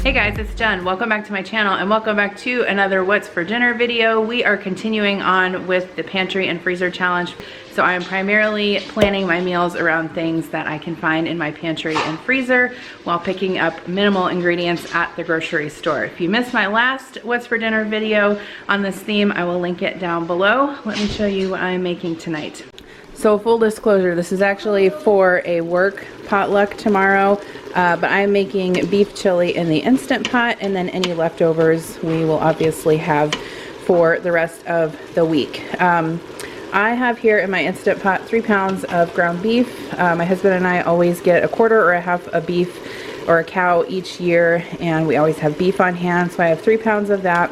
Hey guys, it's Jen. Welcome back to my channel and welcome back to another What's for Dinner video. We are continuing on with the pantry and freezer challenge. So I am primarily planning my meals around things that I can find in my pantry and freezer while picking up minimal ingredients at the grocery store. If you missed my last What's for Dinner video on this theme, I will link it down below. Let me show you what I'm making tonight. So full disclosure, this is actually for a work potluck tomorrow, but I'm making beef chili in the Instant Pot, and then any leftovers we will obviously have for the rest of the week. I have here in my Instant Pot 3 pounds of ground beef. My husband and I always get a quarter or a half a beef or a cow each year, and we always have beef on hand, so I have 3 pounds of that.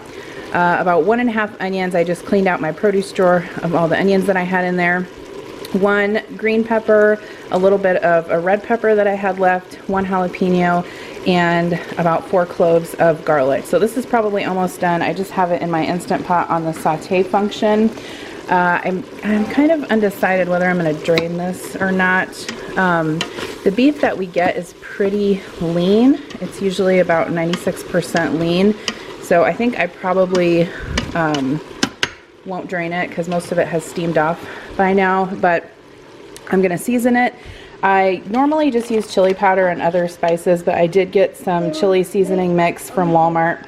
About 1.5 onions. I just cleaned out my produce drawer of all the onions that I had in there. 1 green pepper, a little bit of a red pepper that I had left, 1 jalapeno, and about 4 cloves of garlic. So this is probably almost done. I just have it in my Instant Pot on the saute function. I'm kind of undecided whether I'm going to drain this or not. The beef that we get is pretty lean. It's usually about 96% lean. So I think I probably won't drain it because most of it has steamed off by now, but I'm gonna season it. I normally just use chili powder and other spices, but I did get some chili seasoning mix from Walmart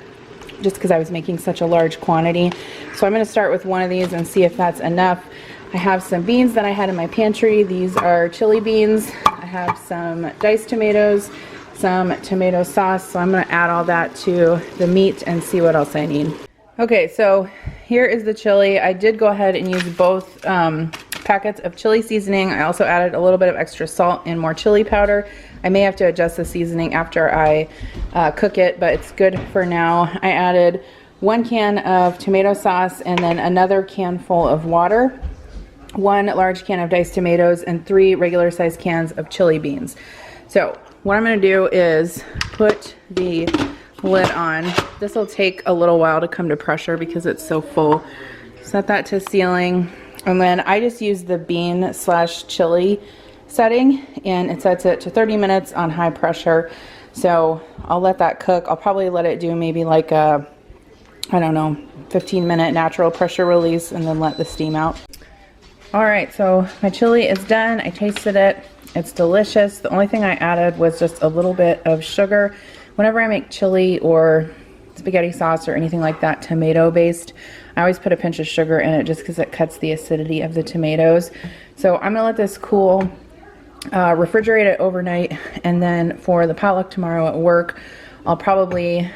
just because I was making such a large quantity. So I'm gonna start with one of these and see if that's enough. I have some beans that I had in my pantry. These are chili beans. I have some diced tomatoes, some tomato sauce, so I'm gonna add all that to the meat and see what else I need. Okay, so here is the chili. I did go ahead and use both packets of chili seasoning. I also added a little bit of extra salt and more chili powder. I may have to adjust the seasoning after I cook it, but it's good for now. I added 1 can of tomato sauce and then another can full of water, 1 large can of diced tomatoes, and 3 regular sized cans of chili beans. So what I'm gonna do is put the lid on. This will take a little while to come to pressure because it's so full. Set that to sealing, and then I just use the bean / chili setting, and it sets it to 30 minutes on high pressure. So I'll let that cook. I'll probably let it do maybe like a, I don't know, 15-minute natural pressure release and then let the steam out. All right, so my chili is done. I tasted it. It's delicious. The only thing I added was just a little bit of sugar. Whenever I make chili or spaghetti sauce or anything like that tomato based, I always put a pinch of sugar in it just because it cuts the acidity of the tomatoes. So I'm gonna let this cool, refrigerate it overnight, and then for the potluck tomorrow at work, I'll probably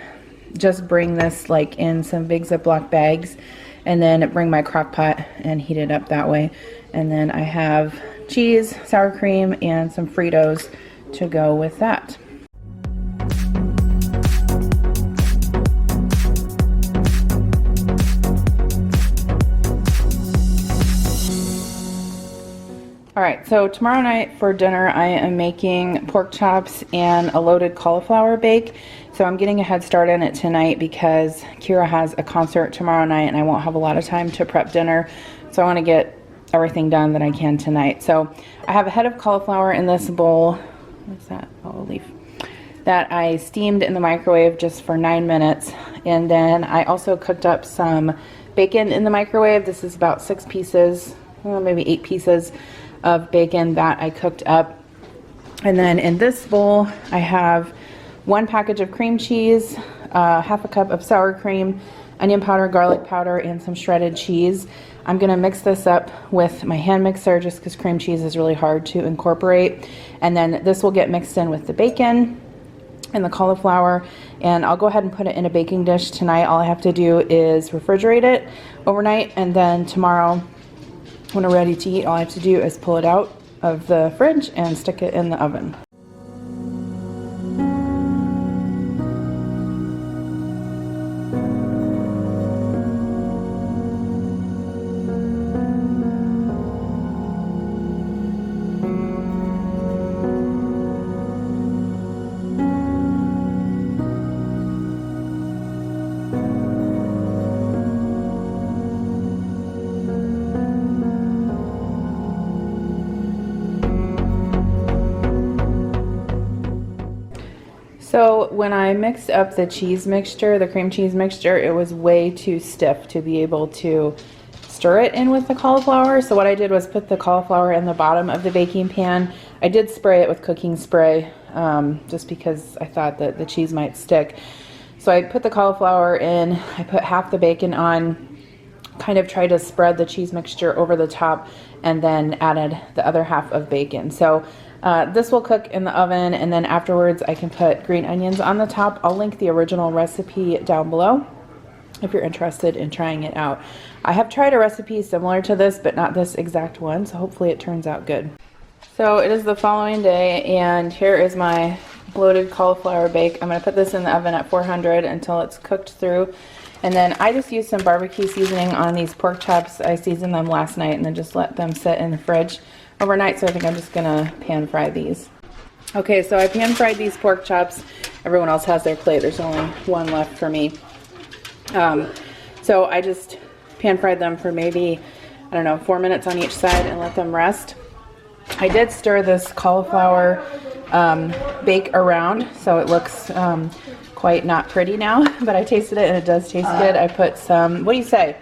just bring this like in some big Ziploc bags and then bring my crock pot and heat it up that way. And then I have cheese, sour cream, and some Fritos to go with that. Alright, so tomorrow night for dinner I am making pork chops and a loaded cauliflower bake. So I'm getting a head start on it tonight because Kira has a concert tomorrow night and I won't have a lot of time to prep dinner. So I want to get everything done that I can tonight. So I have a head of cauliflower in this bowl. What's that? Olive leaf. That I steamed in the microwave just for 9 minutes. And then I also cooked up some bacon in the microwave. This is about 6 pieces, well, maybe 8 pieces of bacon that I cooked up. And then in this bowl I have 1 package of cream cheese, half a cup of sour cream, onion powder, garlic powder, and some shredded cheese. I'm gonna mix this up with my hand mixer just because cream cheese is really hard to incorporate. And then this will get mixed in with the bacon and the cauliflower, and I'll go ahead and put it in a baking dish tonight. All I have to do is refrigerate it overnight, and then tomorrow when we're ready to eat, all I have to do is pull it out of the fridge and stick it in the oven. So when I mixed up the cheese mixture, the cream cheese mixture, it was way too stiff to be able to stir it in with the cauliflower. So what I did was put the cauliflower in the bottom of the baking pan. I did spray it with cooking spray just because I thought that the cheese might stick. So I put the cauliflower in, I put half the bacon on, kind of tried to spread the cheese mixture over the top, and then added the other half of bacon. So this will cook in the oven, and then afterwards I can put green onions on the top. I'll link the original recipe down below if you're interested in trying it out. I have tried a recipe similar to this, but not this exact one, so hopefully it turns out good. So it is the following day, and here is my bloated cauliflower bake. I'm going to put this in the oven at 400 until it's cooked through. And then I just used some barbecue seasoning on these pork chops. I seasoned them last night and then just let them sit in the fridge overnight, so I think I'm just going to pan fry these. Okay, so I pan fried these pork chops. Everyone else has their plate. There's only one left for me. So I just pan fried them for maybe, I don't know, 4 minutes on each side and let them rest. I did stir this cauliflower bake around, so it looks quite not pretty now, but I tasted it and it does taste good. I put some, what do you say?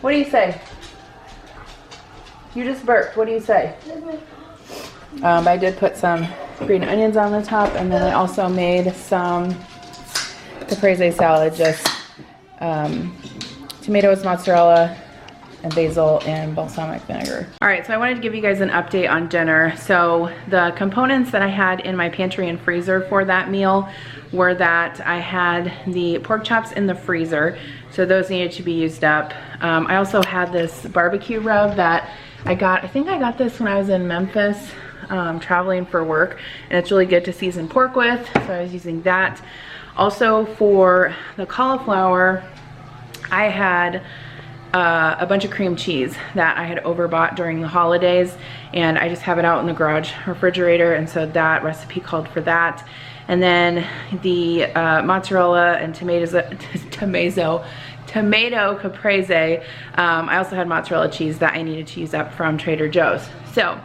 What do you say? You just burped. What do you say? I did put some green onions on the top, and then I also made some caprese salad, just tomatoes, mozzarella, and basil and balsamic vinegar. All right, so I wanted to give you guys an update on dinner. So the components that I had in my pantry and freezer for that meal were that I had the pork chops in the freezer, so those needed to be used up. I also had this barbecue rub that I think I got this when I was in Memphis traveling for work, and it's really good to season pork with, so I was using that. Also for the cauliflower, I had a bunch of cream cheese that I had overbought during the holidays, and I just have it out in the garage refrigerator, and so that recipe called for that. And then the mozzarella and tomato caprese, I also had mozzarella cheese that I needed to use up from Trader Joe's. So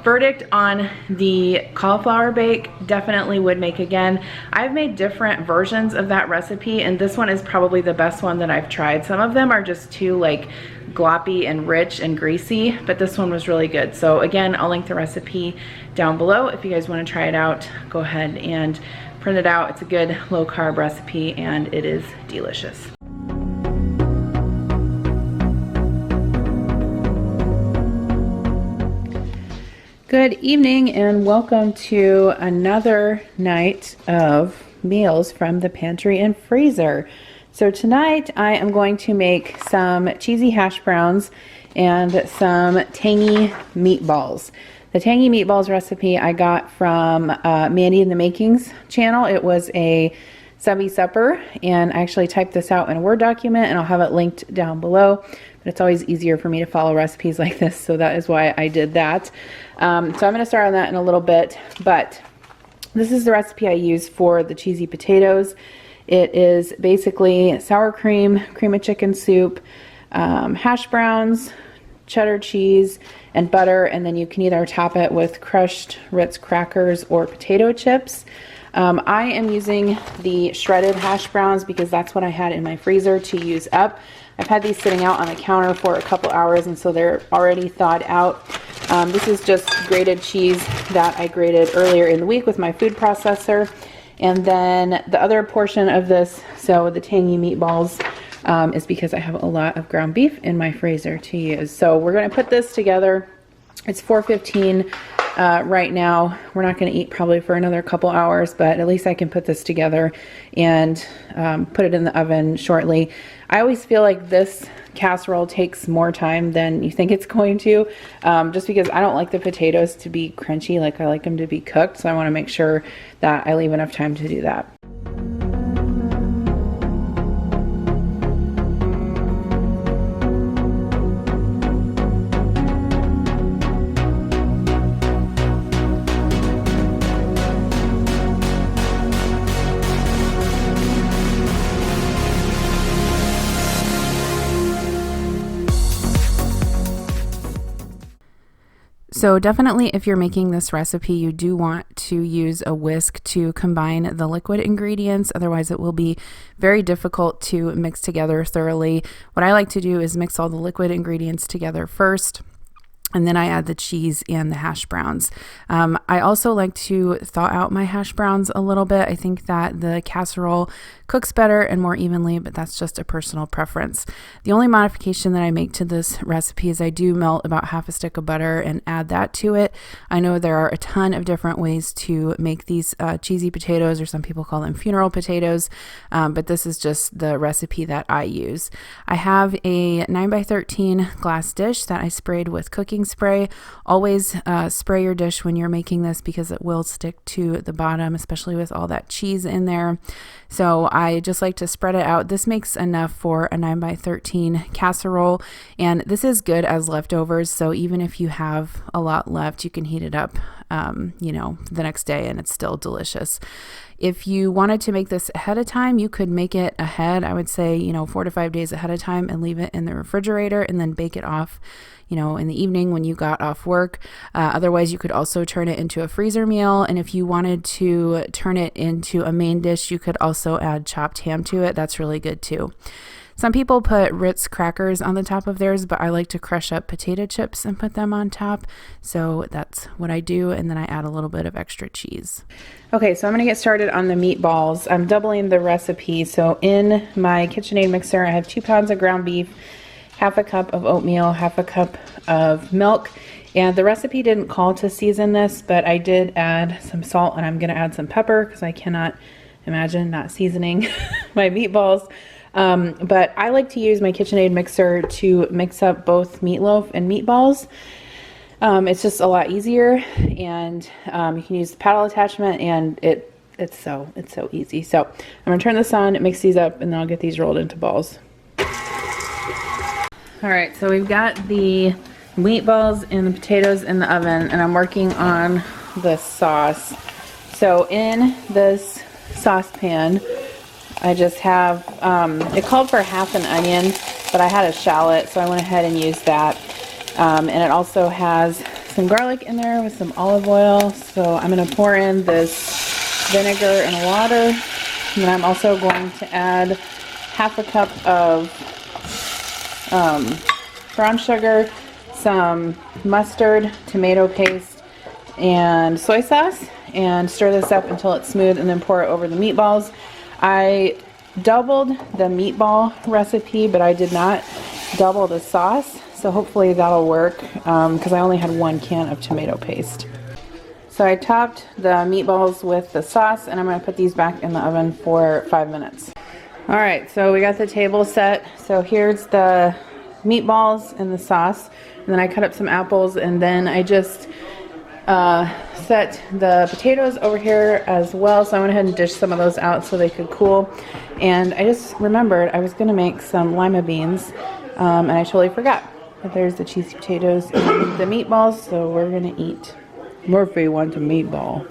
verdict on the cauliflower bake, definitely would make again. I've made different versions of that recipe, and this one is probably the best one that I've tried. Some of them are just too like gloppy and rich and greasy, but this one was really good. So again, I'll link the recipe down below. If you guys want to try it out, go ahead and print it out. It's a good low carb recipe and it is delicious. Good evening and welcome to another night of meals from the pantry and freezer. So tonight I am going to make some cheesy hash browns and some tangy meatballs. The tangy meatballs recipe I got from Mandy in the Makings channel. It was a subby supper, and I actually typed this out in a Word document, and I'll have it linked down below. But it's always easier for me to follow recipes like this, so that is why I did that. So I'm going to start on that in a little bit, but this is the recipe I use for the cheesy potatoes. It is basically sour cream, cream of chicken soup, hash browns, cheddar cheese, and butter, and then you can either top it with crushed Ritz crackers or potato chips. I am using the shredded hash browns because that's what I had in my freezer to use up. I've had these sitting out on the counter for a couple hours, and so they're already thawed out. This is just grated cheese that I grated earlier in the week with my food processor. And then the other portion of this, so the tangy meatballs, is because I have a lot of ground beef in my freezer to use. So we're going to put this together. It's 4:15 right now. We're not going to eat probably for another couple hours, but at least I can put this together and put it in the oven shortly. I always feel like this casserole takes more time than you think it's going to, just because I don't like the potatoes to be crunchy. Like, I like them to be cooked, so I want to make sure that I leave enough time to do that. So definitely if you're making this recipe, you do want to use a whisk to combine the liquid ingredients. Otherwise it will be very difficult to mix together thoroughly. What I like to do is mix all the liquid ingredients together first, and then I add the cheese and the hash browns. I also like to thaw out my hash browns a little bit. I think that the casserole cooks better and more evenly, but that's just a personal preference. The only modification that I make to this recipe is I do melt about half a stick of butter and add that to it. I know there are a ton of different ways to make these cheesy potatoes, or some people call them funeral potatoes, but this is just the recipe that I use. I have a 9x13 glass dish that I sprayed with cooking spray. Always spray your dish when you're making this because it will stick to the bottom, especially with all that cheese in there. So I just like to spread it out. This makes enough for a 9x13 casserole, and this is good as leftovers. So even if you have a lot left, you can heat it up, the next day, and it's still delicious. If you wanted to make this ahead of time, you could make it ahead. I would say, 4 to 5 days ahead of time, and leave it in the refrigerator and then bake it off, in the evening when you got off work. Otherwise, you could also turn it into a freezer meal. And if you wanted to turn it into a main dish, you could also add chopped ham to it. That's really good too. Some people put Ritz crackers on the top of theirs, but I like to crush up potato chips and put them on top. So that's what I do. And then I add a little bit of extra cheese. Okay, so I'm gonna get started on the meatballs. I'm doubling the recipe. So in my KitchenAid mixer, I have 2 pounds of ground beef, half a cup of oatmeal, half a cup of milk. And the recipe didn't call to season this, but I did add some salt, and I'm gonna add some pepper because I cannot imagine not seasoning my meatballs. But I like to use my KitchenAid mixer to mix up both meatloaf and meatballs. It's just a lot easier, and you can use the paddle attachment, and it's so easy. So I'm gonna turn this on, mix these up, and then I'll get these rolled into balls. All right, so we've got the meatballs and the potatoes in the oven, and I'm working on the sauce. So in this saucepan, I just have, it called for half an onion, but I had a shallot, so I went ahead and used that. And it also has some garlic in there with some olive oil. So I'm gonna pour in this vinegar and water. And then I'm also going to add half a cup of brown sugar, some mustard, tomato paste, and soy sauce, and stir this up until it's smooth, and then pour it over the meatballs. I doubled the meatball recipe, but I did not double the sauce, so hopefully that'll work because I only had 1 can of tomato paste. So I topped the meatballs with the sauce, and I'm going to put these back in the oven for 5 minutes. All right, so we got the table set. So here's the meatballs and the sauce, and then I cut up some apples, and then I just set the potatoes over here as well. So I went ahead and dished some of those out so they could cool. And I just remembered I was going to make some lima beans, and I totally forgot. But there's the cheesy potatoes and the meatballs, so we're going to eat. Murphy wants a meatball.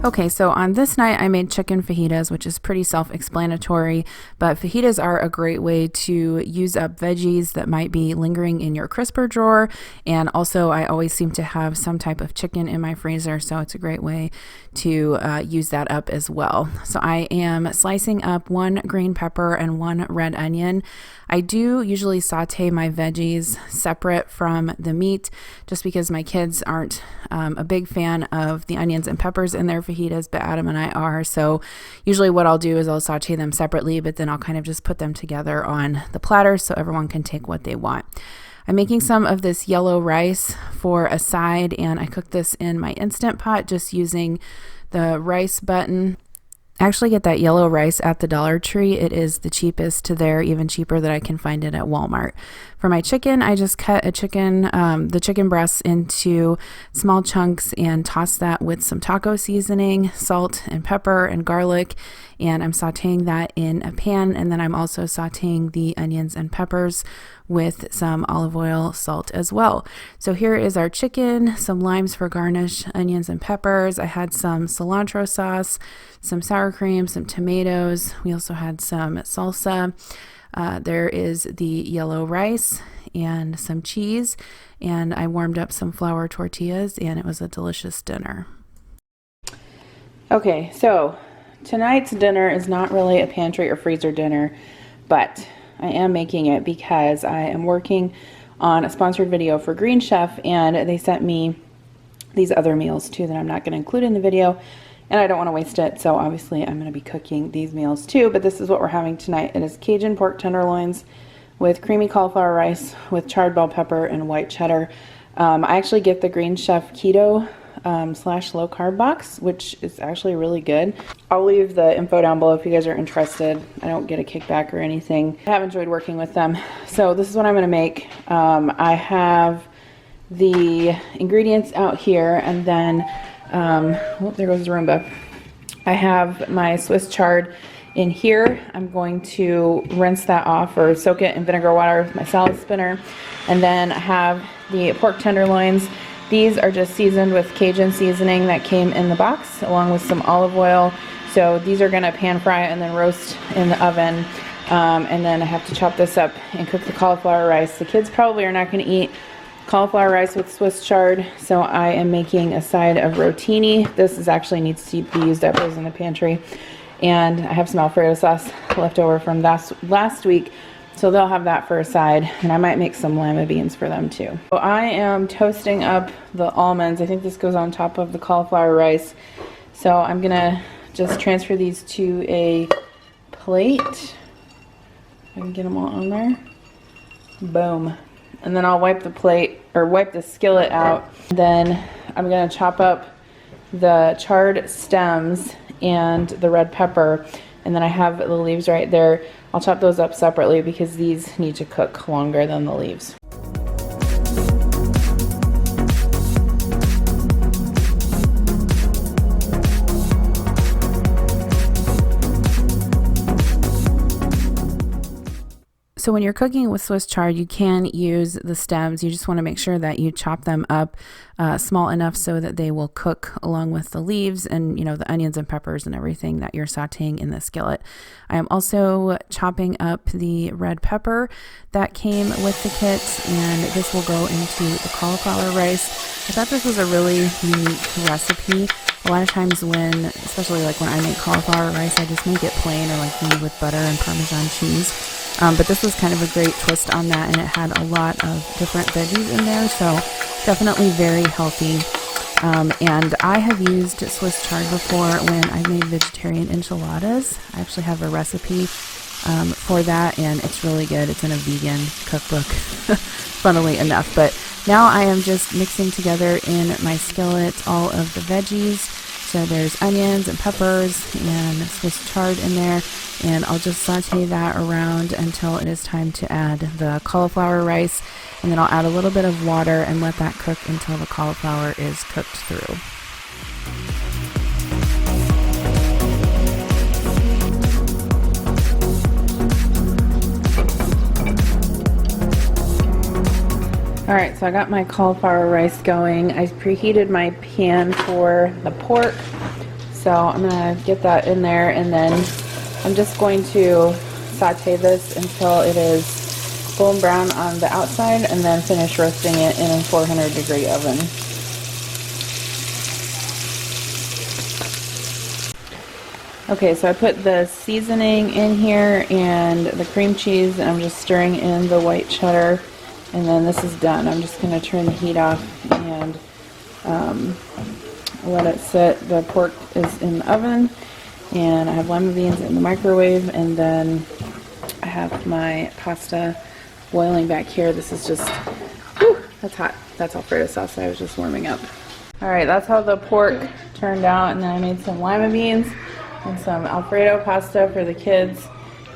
Okay, so on this night I made chicken fajitas, which is pretty self-explanatory, but fajitas are a great way to use up veggies that might be lingering in your crisper drawer, and also I always seem to have some type of chicken in my freezer, so it's a great way to use that up as well. So I am slicing up 1 green pepper and 1 red onion. I do usually saute my veggies separate from the meat just because my kids aren't a big fan of the onions and peppers in their fajitas, but Adam and I are. So usually what I'll do is I'll saute them separately, but then I'll kind of just put them together on the platter so everyone can take what they want. I'm making some of this yellow rice for a side, and I cook this in my Instant Pot just using the rice button. I actually get that yellow rice at the Dollar Tree. It is the cheapest there, even cheaper than I can find it at Walmart. For my chicken, I just cut the chicken breasts into small chunks and toss that with some taco seasoning, salt and pepper and garlic, and I'm sauteing that in a pan, and then I'm also sauteing the onions and peppers with some olive oil, salt as well. So here is our chicken, some limes for garnish, onions and peppers. I had some cilantro sauce, some sour cream, some tomatoes. We also had some salsa. There is the yellow rice and some cheese, and I warmed up some flour tortillas, and it was a delicious dinner. Okay, so tonight's dinner is not really a pantry or freezer dinner, but I am making it because I am working on a sponsored video for Green Chef, and they sent me these other meals too that I'm not going to include in the video, and I don't want to waste it, so obviously I'm going to be cooking these meals too. But this is what we're having tonight. It is Cajun pork tenderloins with creamy cauliflower rice with charred bell pepper and white cheddar. I actually get the Green Chef Keto / low carb box, which is actually really good. I'll leave the info down below if you guys are interested. I don't get a kickback or anything. I have enjoyed working with them. So this is what I'm going to make. I have the ingredients out here, and then oh, there goes the Roomba. I have my Swiss chard in here. I'm going to rinse that off or soak it in vinegar water with my salad spinner. And then I have the pork tenderloins. These are just seasoned with Cajun seasoning that came in the box, along with some olive oil. So these are gonna pan fry and then roast in the oven. And then I have to chop this up and cook the cauliflower rice. The kids probably are not gonna eat cauliflower rice with Swiss chard, so I am making a side of rotini. This actually needs to be used up. It was in the pantry. And I have some Alfredo sauce left over from last week, so they'll have that for a side, and I might make some lima beans for them too. So I am toasting up the almonds. I think this goes on top of the cauliflower rice. So I'm gonna just transfer these to a plate. I can get them all on there. Boom. And then I'll wipe the plate, or wipe the skillet out. Then I'm gonna chop up the charred stems and the red pepper, and then I have the leaves right there. I'll chop those up separately because these need to cook longer than the leaves. So when you're cooking with Swiss chard, you can use the stems. You just want to make sure that you chop them up small enough so that they will cook along with the leaves and, you know, the onions and peppers and everything that you're sauteing in the skillet. I am also chopping up the red pepper that came with the kit, and this will go into the cauliflower rice. I thought this was a really unique recipe. A lot of times especially like when I make cauliflower rice, I just make it plain or like maybe with butter and Parmesan cheese. But this was kind of a great twist on that, and it had a lot of different veggies in there, so definitely very healthy. And I have used Swiss chard before when I made vegetarian enchiladas. I actually have a recipe for that, and it's really good. It's in a vegan cookbook, funnily enough. But now I am just mixing together in my skillet all of the veggies. So there's onions and peppers and Swiss chard in there, and I'll just saute that around until it is time to add the cauliflower rice, and then I'll add a little bit of water and let that cook until the cauliflower is cooked through. Alright, so I got my cauliflower rice going. I preheated my pan for the pork, so I'm going to get that in there, and then I'm just going to saute this until it is golden brown on the outside, and then finish roasting it in a 400-degree oven. Okay, so I put the seasoning in here and the cream cheese, and I'm just stirring in the white cheddar. And then this is done. I'm just going to turn the heat off and let it sit. The pork is in the oven, and I have lima beans in the microwave, and then I have my pasta boiling back here. This is just, whew, that's hot. That's Alfredo sauce I was just warming up. Alright, that's how the pork turned out, and then I made some lima beans and some Alfredo pasta for the kids,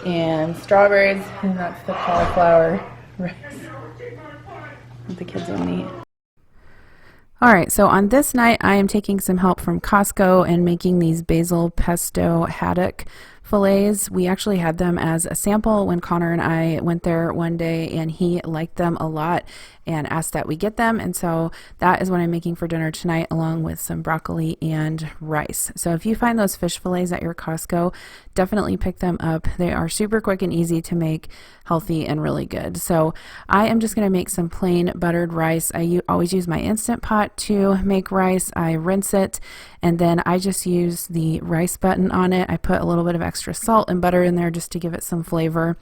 and strawberries, and that's the cauliflower rice the kids will eat. Alright, so on this night I am taking some help from Costco and making these basil pesto haddock fillets. We actually had them as a sample when Connor and I went there one day, and he liked them a lot and asked that we get them. And so that is what I'm making for dinner tonight, along with some broccoli and rice. So if you find those fish fillets at your Costco, definitely pick them up. They are super quick and easy to make, healthy and really good. So I am just going to make some plain buttered rice. I always use my Instant Pot to make rice. I rinse it, and then I just use the rice button on it. I put a little bit of extra salt and butter in there just to give it some flavor.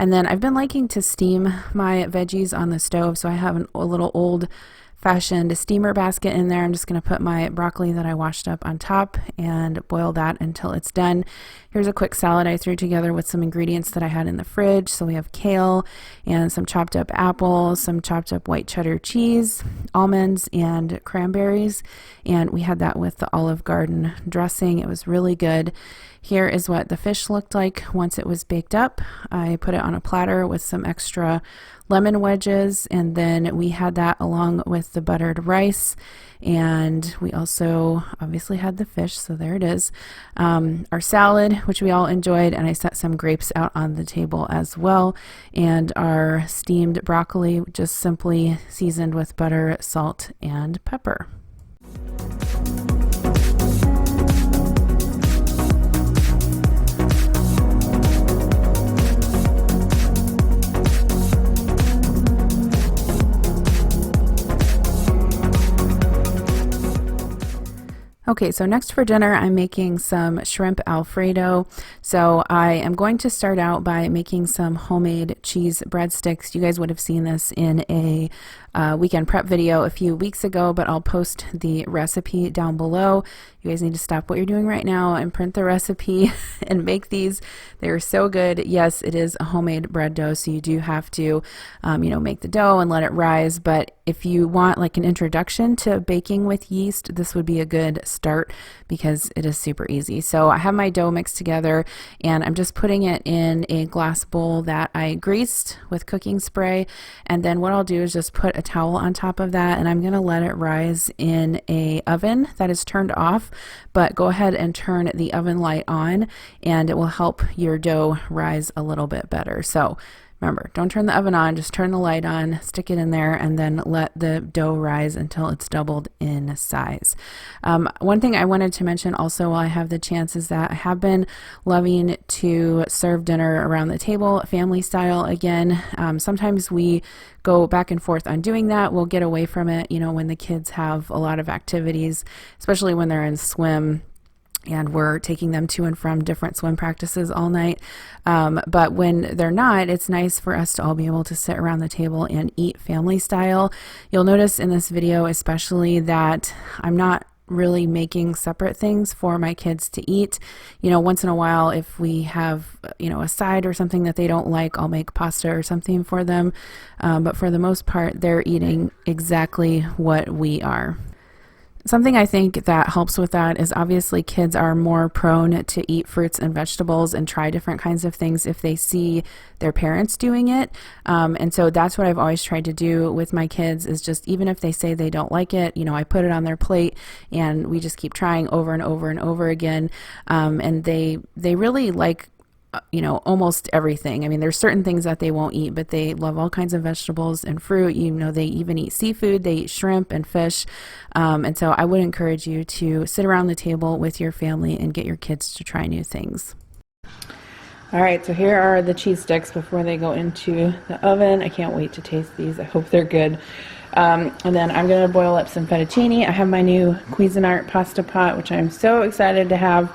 And then I've been liking to steam my veggies on the stove, so I have a little old-fashioned steamer basket in there. I'm just going to put my broccoli that I washed up on top and boil that until it's done. Here's a quick salad I threw together with some ingredients that I had in the fridge. So we have kale and some chopped up apples, some chopped up white cheddar cheese, almonds, and cranberries. And we had that with the Olive Garden dressing. It was really good. Here is what the fish looked like once it was baked up. I put it on a platter with some extra lemon wedges, and then we had that along with the buttered rice, and we also obviously had the fish, so there it is. Our salad, which we all enjoyed, and I set some grapes out on the table as well, and our steamed broccoli, just simply seasoned with butter, salt, and pepper. Okay, so next for dinner, I'm making some shrimp Alfredo. So I am going to start out by making some homemade cheese breadsticks. You guys would have seen this in a weekend prep video a few weeks ago, but I'll post the recipe down below. You guys need to stop what you're doing right now and print the recipe and make these. They're so good. Yes, it is a homemade bread dough, so you do have to, make the dough and let it rise. But if you want like an introduction to baking with yeast, this would be a good start because it is super easy. So I have my dough mixed together, and I'm just putting it in a glass bowl that I greased with cooking spray. And then what I'll do is just put a towel on top of that, and I'm going to let it rise in a oven that is turned off, but go ahead and turn the oven light on, and it will help your dough rise a little bit better. So remember, don't turn the oven on, just turn the light on, stick it in there, and then let the dough rise until it's doubled in size. One thing I wanted to mention also while I have the chance is that I have been loving to serve dinner around the table, family style again. Sometimes we go back and forth on doing that. We'll get away from it, when the kids have a lot of activities, especially when they're in swim, and we're taking them to and from different swim practices all night. But when they're not, it's nice for us to all be able to sit around the table and eat family style. You'll notice in this video especially that I'm not really making separate things for my kids to eat. Once in a while, if we have, a side or something that they don't like, I'll make pasta or something for them. But for the most part, they're eating exactly what we are. Something I think that helps with that is obviously kids are more prone to eat fruits and vegetables and try different kinds of things if they see their parents doing it. And so that's what I've always tried to do with my kids is just, even if they say they don't like it, I put it on their plate and we just keep trying over and over and over again. And they really like almost everything. I mean, there's certain things that they won't eat, but they love all kinds of vegetables and fruit. They even eat seafood. They eat shrimp and fish. And so I would encourage you to sit around the table with your family and get your kids to try new things. All right, so here are the cheese sticks before they go into the oven. I can't wait to taste these. I hope they're good. And then I'm going to boil up some fettuccine. I have my new Cuisinart pasta pot, which I'm so excited to have.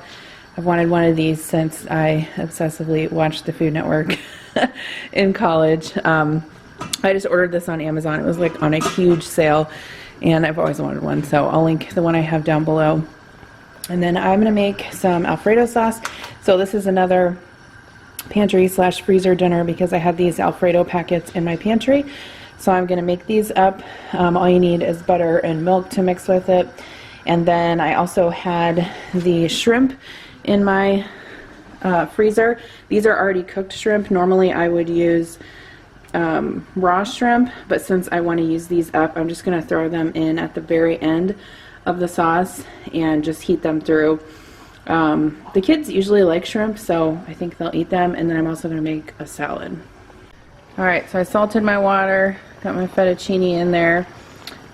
I've wanted one of these since I obsessively watched the Food Network in college. I just ordered this on Amazon. It was like on a huge sale, and I've always wanted one, so I'll link the one I have down below. And then I'm going to make some Alfredo sauce. So this is another pantry/freezer dinner because I had these Alfredo packets in my pantry. So I'm going to make these up. All you need is butter and milk to mix with it. And then I also had the shrimp in my freezer. These are already cooked shrimp. Normally I would use raw shrimp, but since I want to use these up, I'm just going to throw them in at the very end of the sauce and just heat them through. The kids usually like shrimp, so I think they'll eat them. And then I'm also going to make a salad. Alright, so I salted my water, got my fettuccine in there.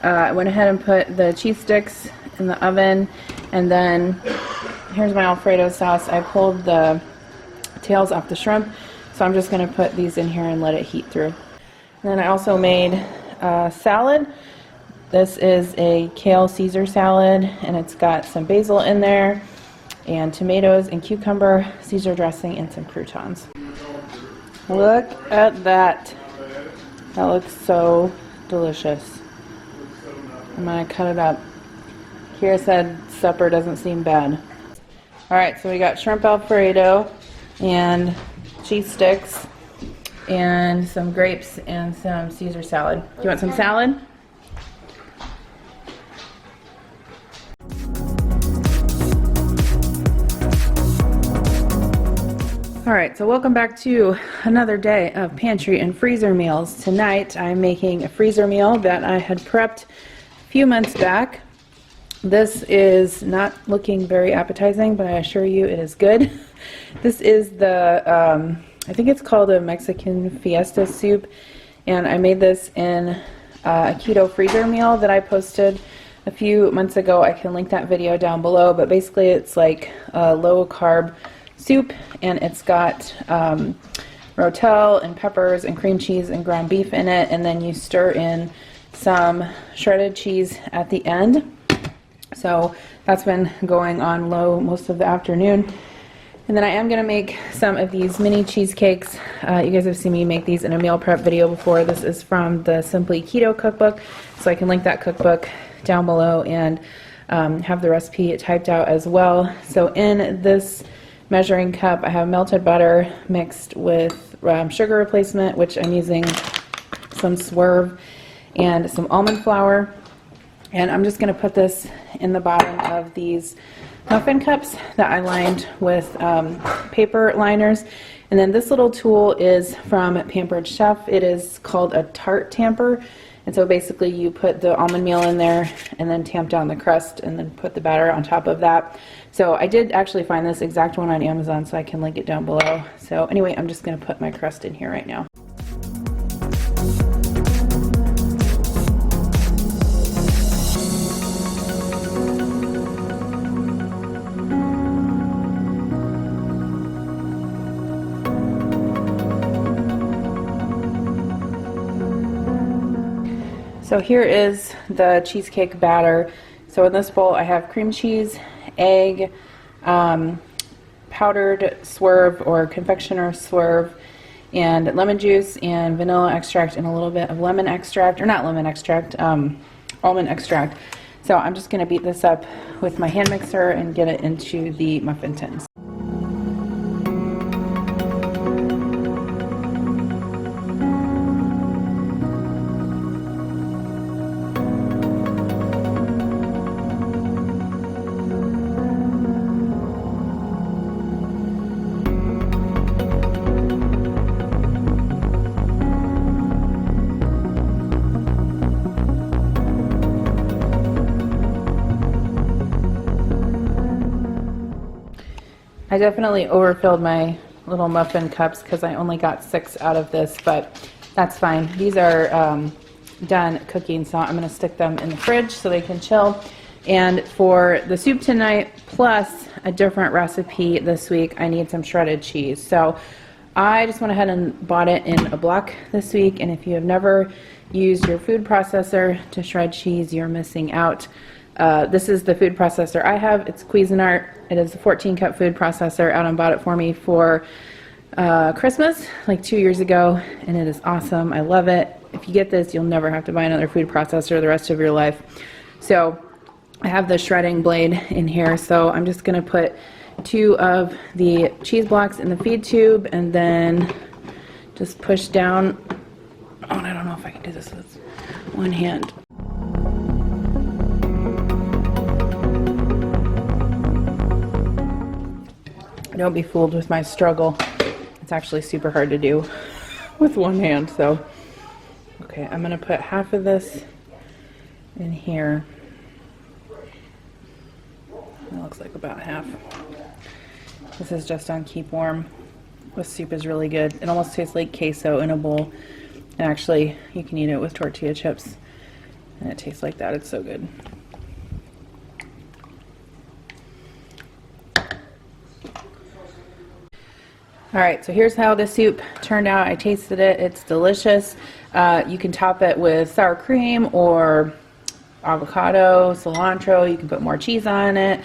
I went ahead and put the cheese sticks in the oven, and then here's my Alfredo sauce. I pulled the tails off the shrimp, so I'm just going to put these in here and let it heat through. And then I also made a salad. This is a kale Caesar salad, and it's got some basil in there, and tomatoes and cucumber, Caesar dressing, and some croutons. Look at that. That looks so delicious. I'm going to cut it up. Kira said supper doesn't seem bad. Alright, so we got shrimp Alfredo and cheese sticks and some grapes and some Caesar salad. Do you want some salad? Alright, so welcome back to another day of pantry and freezer meals. Tonight I'm making a freezer meal that I had prepped a few months back. This is not looking very appetizing, but I assure you it is good. This is the, I think it's called a Mexican fiesta soup, and I made this in a keto freezer meal that I posted a few months ago. I can link that video down below, but basically it's like a low carb soup, and it's got rotel and peppers and cream cheese and ground beef in it, and then you stir in some shredded cheese at the end. So that's been going on low most of the afternoon. And then I am going to make some of these mini cheesecakes. You guys have seen me make these in a meal prep video before. This is from the Simply Keto cookbook, so I can link that cookbook down below and have the recipe typed out as well. So in this measuring cup, I have melted butter mixed with sugar replacement, which I'm using some Swerve, and some almond flour. And I'm just going to put this in the bottom of these muffin cups that I lined with paper liners. And then this little tool is from Pampered Chef. It is called a tart tamper. And so basically you put the almond meal in there and then tamp down the crust and then put the batter on top of that. So I did actually find this exact one on Amazon, so I can link it down below. So anyway, I'm just going to put my crust in here right now. So here is the cheesecake batter. So in this bowl I have cream cheese, egg, powdered Swerve or confectioner Swerve, and lemon juice and vanilla extract and a little bit of lemon extract, or not lemon extract, almond extract. So I'm just going to beat this up with my hand mixer and get it into the muffin tins. I definitely overfilled my little muffin cups because I only got 6 out of this, but that's fine. These are done cooking, so I'm going to stick them in the fridge so they can chill. And for the soup tonight, plus a different recipe this week, I need some shredded cheese. So I just went ahead and bought it in a block this week, and if you have never used your food processor to shred cheese, you're missing out. This is the food processor I have. It's Cuisinart. It is a 14-cup food processor. Adam bought it for me for Christmas like 2 years ago, and it is awesome. I love it. If you get this, you'll never have to buy another food processor the rest of your life. So I have the shredding blade in here, so I'm just going to put 2 of the cheese blocks in the feed tube and then just push down. Oh, and I don't know if I can do this with one hand. Don't be fooled with my struggle. It's actually super hard to do with one hand. So, okay, I'm going to put half of this in here. That looks like about half. This is just on Keep Warm. This soup is really good. It almost tastes like queso in a bowl. And actually, you can eat it with tortilla chips. And it tastes like that. It's so good. All right, so here's how the soup turned out. I tasted it. It's delicious. You can top it with sour cream or avocado, cilantro. You can put more cheese on it,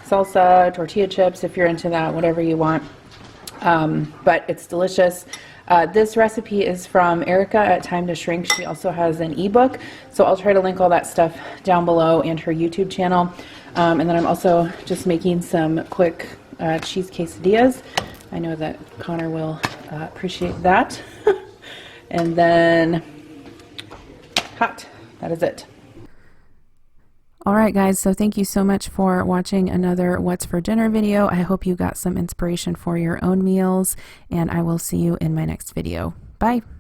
salsa, tortilla chips if you're into that, whatever you want. But it's delicious. This recipe is from Erica at Time to Shrink. She also has an ebook, so I'll try to link all that stuff down below and her YouTube channel. And then I'm also just making some quick cheese quesadillas. I know that Connor will appreciate that. And then hot. That is it. Alright guys, so thank you so much for watching another What's for Dinner video. I hope you got some inspiration for your own meals, and I will see you in my next video. Bye!